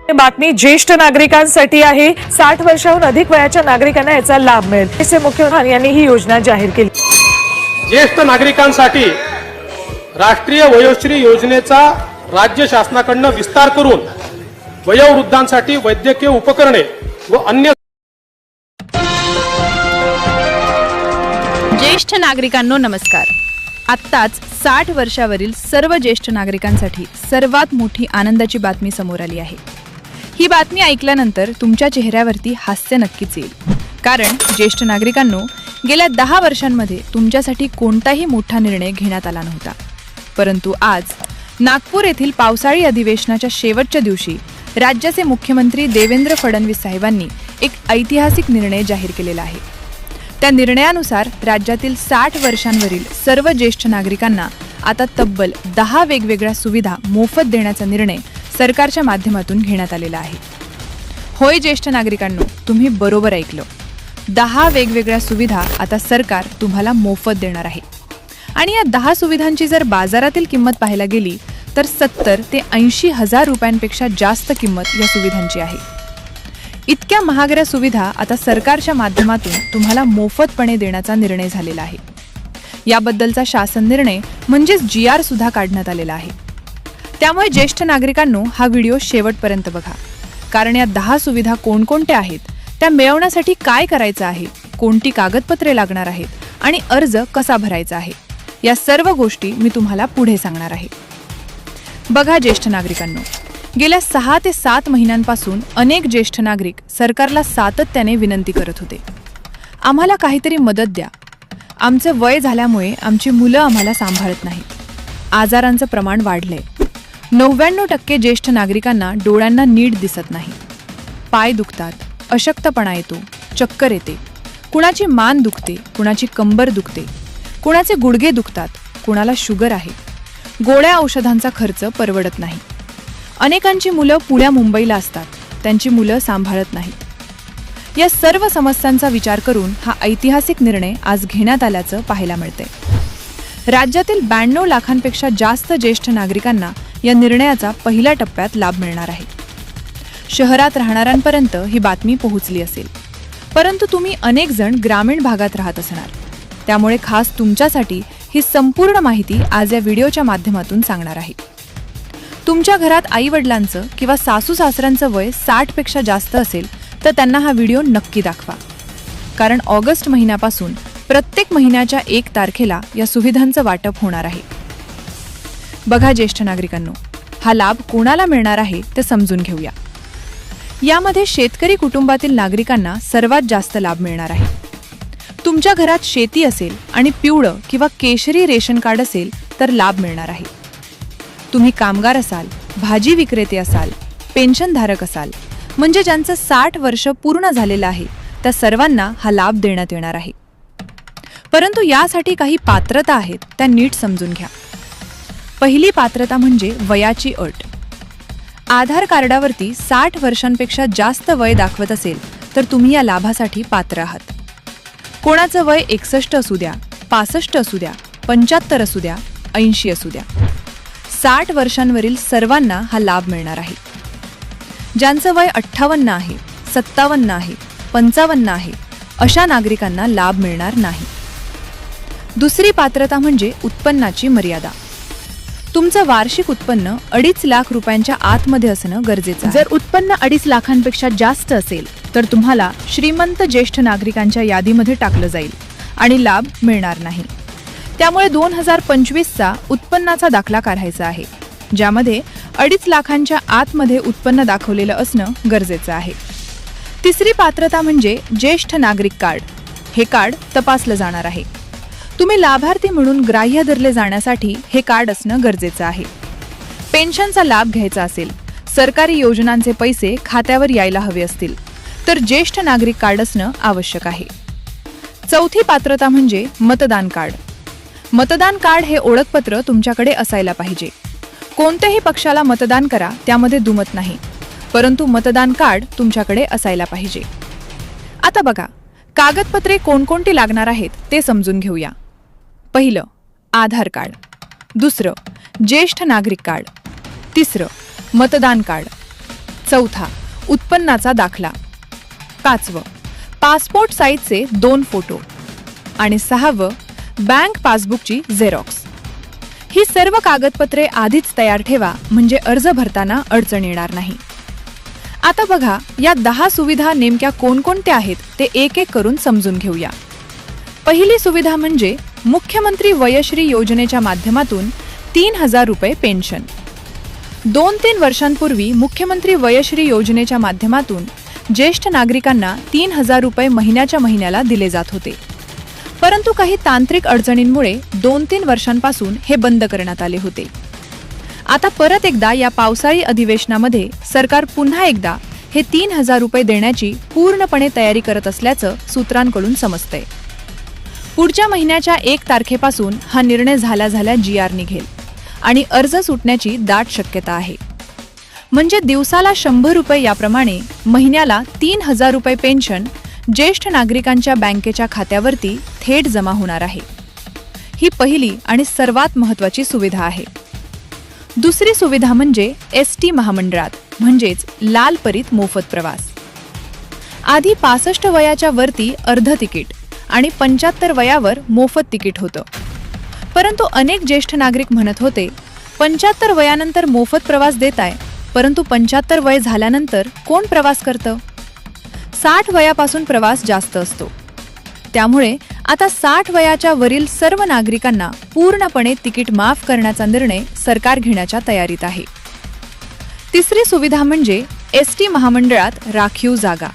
बातमी ज्येष्ठ नागरिकांसाठी आहे। 60 वर्षाहून अधिक वयाच्या नागरिकांना याचा लाभ मिळेल असे मुख्यमंत्री यांनी ही योजना जाहीर केली। ज्येष्ठ नागरिकांसाठी राष्ट्रीय वयोश्री योजनेचा राज्य शासनाकडून विस्तार करून वयोवृद्धांसाठी वैद्यकीय उपकरणे व अन्य ज्येष्ठ नागरिकांनो नमस्कार। आत्ताच 60 वर्षावरील सर्व ज्येष्ठ नागरिकांसाठी सर्वात मोठी आनंदाची बातमी समोर आली आहे। ही बातमी ऐकल्यानंतर तुमच्या चेहऱ्यावरती हास्य नक्कीच येईल, कारण ज्येष्ठ नागरिकांनो गेल्या 10 वर्षांमध्ये तुमच्यासाठी कोणताही मोठा निर्णय घेण्यात आला नव्हता, परंतु आज नागपूर येथील पावसाळी अधिवेशनाच्या शेवटच्या दिवशी राज्याचे मुख्यमंत्री देवेंद्र फडणवीस साहेबांनी एक ऐतिहासिक निर्णय जाहीर केलेला आहे। त्या निर्णयानुसार राज्यातील 60 वर्षांवरील सर्व ज्येष्ठ नागरिकांना आता तब्बल 10 वेगवेगळ्या सुविधा मोफत देण्याचा निर्णय सरकारच्या माध्यमातून घेण्यात आलेला आहे। होय ज्येष्ठ नागरिकांनो, तुम्ही बरोबर ऐकलं, 10 वेगवेगळ्या सुविधा आता सरकार तुम्हाला मोफत देणार आहे। आणि या 10 सुविधांची जर बाजारातील किंमत पाहायला गेली तर 70 ते 80 हजार रुपयांपेक्षा जास्त किंमत या सुविधांची आहे। इतक्या महागड्या सुविधा आता सरकारच्या माध्यमातून तुम्हाला मोफतपणे देण्याचा निर्णय झालेला आहे। याबद्दलचा शासन निर्णय म्हणजेच GR सुद्धा काढण्यात आलेला आहे। त्यामुळे ज्येष्ठ नागरिकांनो हा व्हिडिओ शेवटपर्यंत बघा, कारण या 10 सुविधा कोणकोणत्या आहेत, त्या मिळवण्यासाठी काय करायचं आहे, कोणती कागदपत्रे लागणार आहेत आणि अर्ज कसा भरायचा आहे, या सर्व गोष्टी मी तुम्हाला पुढे सांगणार आहे। बघा ज्येष्ठ नागरिकांनो, गेल्या 6 ते 7 महिन्यांपासून अनेक ज्येष्ठ नागरिक सरकारला सातत्याने विनंती करत होते, आम्हाला काहीतरी मदत द्या, आमचं वय झाल्यामुळे आमची मुलं आम्हाला सांभाळत नाहीत, आजारांचं प्रमाण वाढलंय, 99% ज्येष्ठ नागरिकांना डोळ्यांना नीट दिसत नाही, पाय दुखतात, अशक्तपणा येतो, चक्कर येते, कुणाची मान दुखते, कुणाची कंबर दुखते, कुणाचे गुडघे दुखतात, कुणाला शुगर आहे, गोळ्या औषधांचा खर्च परवडत नाही, अनेकांची मुलं पुण्या मुंबईला असतात, त्यांची मुलं सांभाळत नाहीत। या सर्व समस्यांचा विचार करून हा ऐतिहासिक निर्णय आज घेण्यात आल्याचं पाहायला मिळतंय। राज्यातील 92 लाखांपेक्षा जास्त ज्येष्ठ नागरिकांना या निर्णयाचा पहिल्या टप्प्यात लाभ मिळणार आहे। शहरात राहणाऱ्यांपर्यंत ही बातमी पोहोचली असेल, परंतु तुम्ही अनेक जण ग्रामीण भागात राहत असणार, त्यामुळे खास तुमच्यासाठी ही संपूर्ण माहिती आज या व्हिडिओच्या माध्यमातून सांगणार आहे। तुमच्या घरात आई-वडिलांचं किंवा सासू-सासऱ्यांचं वय 60 पेक्षा जास्त असेल तर त्यांना हा व्हिडिओ नक्की दाखवा, कारण ऑगस्ट महिन्यापासून प्रत्येक महिन्याच्या 1 तारखेला या सुविधांचं वाटप होणार आहे। बघा ज्येष्ठ नागरिकांनो, हा लाभ कोणाला मिळणार आहे ते समजून घेऊया। यामध्ये शेतकरी कुटुंबातील नागरिकांना सर्वात जास्त लाभ मिळणार आहे। तुमच्या घरात शेती असेल आणि पिवळं किंवा केशरी रेशन कार्ड असेल तर लाभ मिळणार आहे। तुम्ही कामगार असाल, भाजी विक्रेते असाल, पेन्शनधारक असाल, म्हणजे ज्यांचं 60 वर्ष पूर्ण झालेलं आहे त्या सर्वांना हा लाभ देण्यात येणार आहे। परंतु यासाठी काही पात्रता आहेत, त्या नीट समजून घ्या। पहिली पात्रता म्हणजे वयाची अट। आधार कार्डावरती 60 वर्षांपेक्षा जास्त वय दाखवत असेल तर तुम्ही या लाभासाठी पात्र आहात। कोणाचं वय 61 असू द्या, 65 असू द्या, 75 असू द्या, 80 असू द्या, 60 वर्षांवरील सर्वांना हा लाभ मिळणार आहे। ज्यांचं वय 58 आहे, 57 आहे, 55 आहे, अशा नागरिकांना लाभ मिळणार नाही। दुसरी पात्रता म्हणजे उत्पन्नाची मर्यादा। तुमचं वार्षिक उत्पन्न 2.5 लाख रुपयांच्या आतमध्ये असणं गरजेचं आहे। जर उत्पन्न 2.5 लाखांपेक्षा जास्त असेल तर तुम्हाला श्रीमंत ज्येष्ठ नागरिकांच्या यादीमध्ये टाकलं जाईल आणि लाभ मिळणार नाही। त्यामुळे 2025चा उत्पन्नाचा दाखला काढायचा आहे, ज्यामध्ये 2.5 लाखांच्या आतमध्ये उत्पन्न दाखवलेलं असणं गरजेचं आहे। तिसरी पात्रता म्हणजे ज्येष्ठ नागरिक कार्ड। हे कार्ड तपासलं जाणार आहे। तुम्ही लाभार्थी म्हणून ग्राह्य धरले जाण्यासाठी हे कार्ड असणं गरजेचं आहे। पेन्शनचा लाभ घ्यायचा असेल, सरकारी योजनांचे पैसे खात्यावर यायला हवे असतील तर ज्येष्ठ नागरिक कार्ड असणं आवश्यक आहे। चौथी पात्रता म्हणजे मतदान कार्ड। मतदान कार्ड हे ओळखपत्र तुमच्याकडे असायला पाहिजे। कोणत्याही पक्षाला मतदान करा, त्यामध्ये दुमत नाही, परंतु मतदान कार्ड तुमच्याकडे असायला पाहिजे। आता बघा, कागदपत्रे कोणकोणती लागणार आहेत ते समजून घेऊया। पहिलं, आधार कार्ड, दुसरं ज्येष्ठ नागरिक कार्ड, तिसरं मतदान कार्ड, चौथा, उत्पन्नाचा दाखला. 5वं, पासपोर्ट साईजचे 2 फोटो. आणि 6वं, बँक पासबुकची झेरॉक्स. ही सर्व कागदपत्रे आधीच तयार ठेवा, म्हणजे अर्ज भरताना अडचण येणार नाही. आता बघा, या 10 सुविधा नेमक्या कोणकोणत्या आहेत ते एक एक करून समजून घेऊया. पहिली सुविधा म्हणजे मुख्यमंत्री वयश्री योजनेच्या माध्यमातून 3,000 रुपये पेन्शन. 2-3 वर्षांपूर्वी मुख्यमंत्री वयश्री योजनेच्या माध्यमातून ज्येष्ठ नागरिकांना 3,000 रुपये महिन्याला दिले जात होते. परंतु काही तांत्रिक अडचणींमुळे 2-3 वर्षांपासून हे बंद करण्यात आले होते. आता परत एकदा या पावसाळी अधिवेशनामध्ये सरकार पुन्हा एकदा हे 3,000 रुपये देण्याची पूर्णपणे तयारी करत असल्याचं सूत्रांकडून समजतंय. पुढच्या महिन्याच्या 1 तारखेपासून हा निर्णय झाल्या GR निघेल आणि अर्ज सुटण्याची दाट शक्यता आहे. म्हणजे दिवसाला 100 रुपये याप्रमाणे महिन्याला 3,000 रुपये पेन्शन ज्येष्ठ नागरिकांच्या बँकेच्या खात्यावरती थेट जमा होणार आहे. ही पहिली आणि सर्वात महत्त्वाची सुविधा आहे. दुसरी सुविधा म्हणजे ST महामंडळात म्हणजेच लाल परीत मोफत प्रवास. आधी 65 वयाच्या वरती अर्ध तिकीट आणि 75 वयावर मोफत तिकीट होतं. परंतु अनेक ज्येष्ठ नागरिक म्हणत होते, 75 वयानंतर मोफत प्रवास देताय, परंतु 75 वय झाल्यानंतर कोण प्रवास करतं? 60 वयापासून प्रवास जास्त असतो. त्यामुळे आता 60 वयाच्या वरील सर्व नागरिकांना पूर्णपणे तिकीट माफ करण्याचा निर्णय सरकार घेण्याच्या तयारीत आहे. तिसरी सुविधा म्हणजे ST महामंडळात राखीव जागा.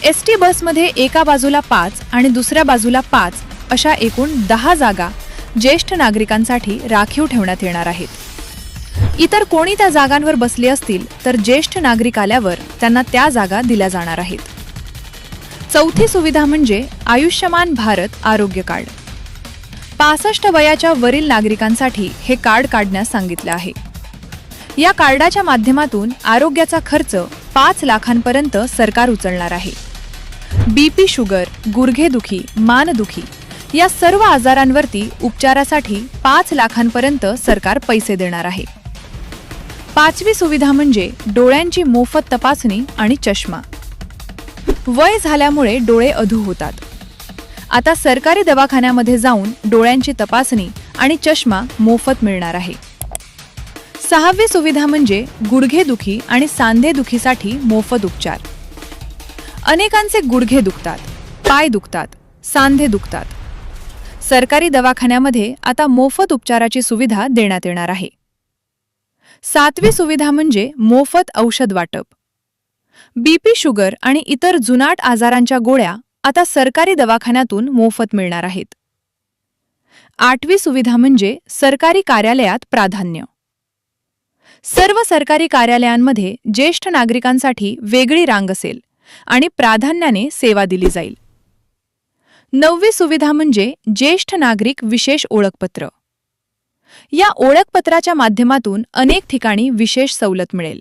ST बसमध्ये एका बाजूला 5 आणि दुसऱ्या बाजूला 5 अशा एकूण 10 जागा ज्येष्ठ नागरिकांसाठी राखीव ठेवण्यात येणार आहेत. इतर कोणी त्या जागांवर बसले असतील तर ज्येष्ठ नागरिक आल्यावर त्यांना त्या जागा दिल्या जाणार आहेत. चौथी सुविधा म्हणजे आयुष्यमान भारत आरोग्य कार्ड. 65 वयाच्या वरील नागरिकांसाठी हे कार्ड काढण्यास सांगितले आहे. या कार्डाच्या माध्यमातून आरोग्याचा खर्च 5 लाखांपर्यंत सरकार उचलणार आहे. BP, शुगर, गुडघेदुखी, मानदुखी या सर्व आजारांवरती उपचारासाठी 5 लाखांपर्यंत सरकार पैसे देणार आहे. 5वी सुविधा म्हणजे डोळ्यांची मोफत तपासणी आणि चष्मा. वय झाल्यामुळे डोळे अधू होतात. आता सरकारी दवाखान्यामध्ये जाऊन डोळ्यांची तपासणी आणि चष्मा मोफत मिळणार आहे. 6वी सुविधा म्हणजे गुडघेदुखी आणि सांधेदुखीसाठी मोफत उपचार. अनेकांचे गुडघे दुखतात, पाय दुखतात, सांधे दुखतात. सरकारी दवाखान्यामध्ये आता मोफत उपचाराची सुविधा देण्यात येणार आहे. 7वी सुविधा म्हणजे मोफत औषध वाटप. BP, शुगर आणि इतर जुनाट आजारांच्या गोळ्या आता सरकारी दवाखान्यातून मोफत मिळणार आहेत. 8वी सुविधा म्हणजे सरकारी कार्यालयात प्राधान्य. सर्व सरकारी कार्यालयांमध्ये ज्येष्ठ नागरिकांसाठी वेगळी रांग असेल आणि प्राधान्याने सेवा दिली जाईल. 9वी सुविधा म्हणजे ज्येष्ठ नागरिक विशेष ओळखपत्र. या ओळखपत्राच्या माध्यमातून अनेक ठिकाणी विशेष सवलत मिळेल.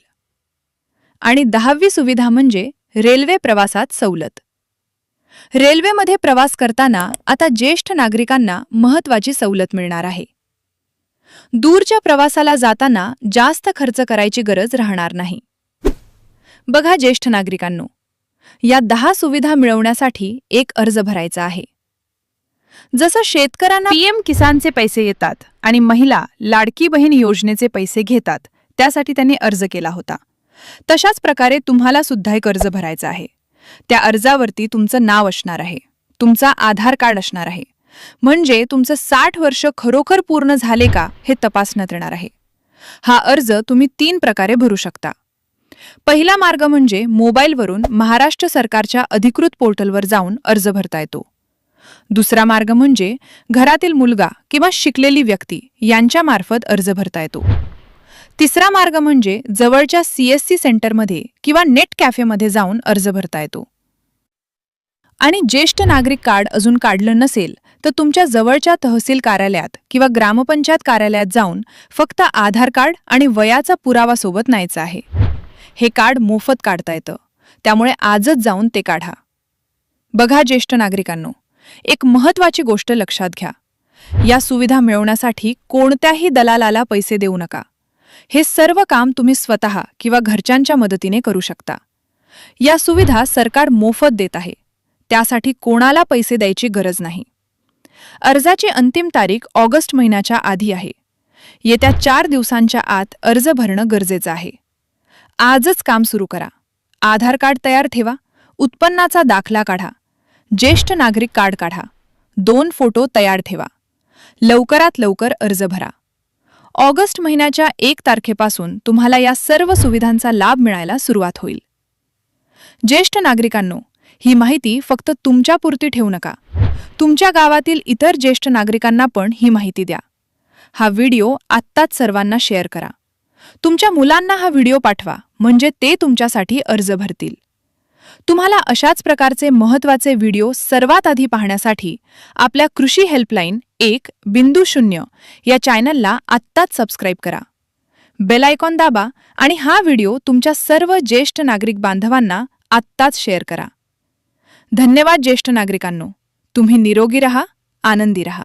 आणि 10वी सुविधा म्हणजे रेल्वे प्रवासात सवलत. रेल्वेमध्ये प्रवास करताना आता ज्येष्ठ नागरिकांना महत्त्वाची सवलत मिळणार आहे. दूरच्या प्रवासाला जाताना जास्त खर्च करायची गरज राहणार नाही. बघा ज्येष्ठ नागरिकांनो, या 10 सुविधा मिळवण्यासाठी एक अर्ज भरायचा आहे. जसं शेतकऱ्यांना PM किसानचे पैसे येतात आणि महिला लाडकी बहीण योजनेचे पैसे घेतात, त्यासाठी त्यांनी अर्ज केला होता, तशाच प्रकारे तुम्हाला सुद्धा एक अर्ज भरायचा आहे. त्या अर्जावरती तुमचं नाव असणार आहे, तुमचा आधार कार्ड असणार आहे. म्हणजे तुमचं 60 वर्ष खरोखर पूर्ण झाले का हे तपासण्यात येणार आहे. हा अर्ज तुम्ही 3 प्रकारे भरू शकता. पहिला मार्ग म्हणजे मोबाईलवरून महाराष्ट्र सरकारच्या अधिकृत पोर्टलवर जाऊन अर्ज भरता येतो. दुसरा मार्ग म्हणजे घरातील मुलगा किंवा शिकलेली व्यक्ती यांच्यामार्फत अर्ज भरता येतो. तिसरा मार्ग म्हणजे जवळच्या CSC सेंटरमध्ये किंवा नेट कॅफेमध्ये जाऊन अर्ज भरता येतो. आणि ज्येष्ठ नागरिक कार्ड अजून काढलं नसेल तर तुमच्या जवळच्या तहसील कार्यालयात किंवा ग्रामपंचायत कार्यालयात जाऊन फक्त आधार कार्ड आणि वयाचा पुरावा सोबत न्यायचा आहे. हे कार्ड मोफत काढता येतं, त्यामुळे आजच जाऊन ते काढा. बघा ज्येष्ठ नागरिकांनो, एक महत्त्वाची गोष्ट लक्षात घ्या. या सुविधा मिळवण्यासाठी कोणत्याही दलालाला पैसे देऊ नका. हे सर्व काम तुम्ही स्वतः किंवा घरच्यांच्या मदतीने करू शकता. या सुविधा सरकार मोफत देत आहे. त्यासाठी कोणाला पैसे द्यायची गरज नाही. अर्जाची अंतिम तारीख ऑगस्ट महिन्याच्या आधी आहे. येत्या 4 दिवसांच्या आत अर्ज भरणं गरजेचं आहे. आजच काम सुरू करा. आधार कार्ड तयार ठेवा, उत्पन्नाचा दाखला काढा, ज्येष्ठ नागरिक कार्ड काढा, 2 फोटो तयार ठेवा. लवकरात लवकर अर्ज भरा. ऑगस्ट महिन्याच्या 1 तारखेपासून तुम्हाला या सर्व सुविधांचा लाभ मिळायला सुरुवात होईल. ज्येष्ठ नागरिकांनो, ही माहिती फक्त तुमच्यापुरती ठेवू नका. तुमच्या गावातील इतर ज्येष्ठ नागरिकांना पण ही माहिती द्या. हा व्हिडिओ आत्ताच सर्वांना शेअर करा. तुमच्या मुलांना हा व्हिडिओ पाठवा, म्हणजे ते तुमच्यासाठी अर्ज भरतील. तुम्हाला अशाच प्रकारचे महत्त्वाचे व्हिडिओ सर्वात आधी पाहण्यासाठी आपल्या कृषी हेल्पलाईन 1.0 या चॅनलला आत्ताच सबस्क्राईब करा. बेल आयकॉन दाबा आणि हा व्हिडिओ तुमच्या सर्व ज्येष्ठ नागरिक बांधवांना आत्ताच शेअर करा. धन्यवाद ज्येष्ठ नागरिकांनो. तुम्ही निरोगी रहा, आनंदी रहा.